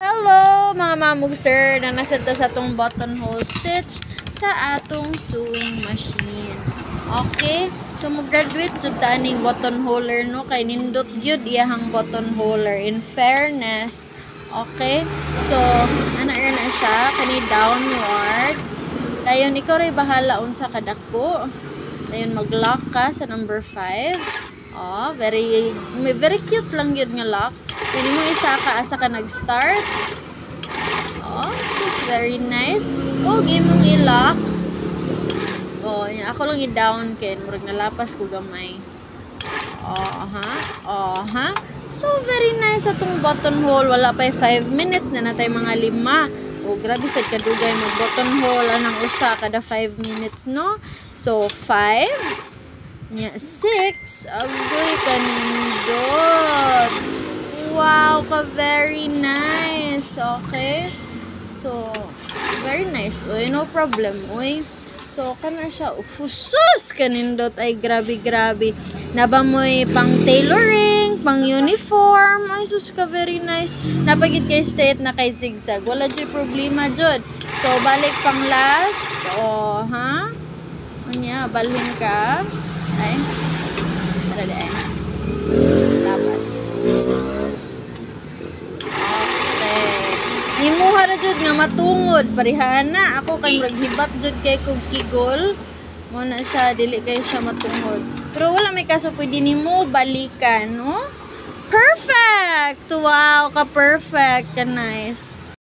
Hello mga mamug sir, na nasa sa atong buttonhole stitch sa atong sewing machine. Okay, so mag-graduate jud ta aning buttonholer no, kay nindot gyud iyahang buttonholer in fairness. Okay, so ana na siya kani downward. Dayon ikaw ray bahala unsa kadako. Dayon mag-lock ka sa number 5. Oh, very cute lang yun nga lock. Pwede mo isa ka asa ka nag-start. Oh, this is very nice. Oh, game mong i-lock. Oh, yan. Ako lang i-down ken murag nalapas ko gamay. Oh, ha? Oh, ha? So, very nice atong buttonhole. Wala pa 5 minutes na natay mga 5. Oh, grabe sad kadugay mo buttonhole anang usa kada 5 minutes, no? So, 5 nya 6 agoy kanindot. Wow, ka very nice. Okay, so very nice. Uy, no problem. Uy, so kana siya ufusus kanindot. Ay grabe naba mo'y pang tailoring, pang uniform. Ay sus ka very nice. Napagit kay state na kay zigzag, wala jud problema jud. So balik pang last. Oh, ha? Unya balhin ka. Ay, tara di ay. Tapos. Okay. Imuha na jud nga matungod. Parihana. Ako kay maghibat jud kay kog kigol. Muna siya, dili kayo siya matungod. Pero wala may kaso pwede ni mo balikan, no? Perfect! Wow, ka perfect. Ka nice.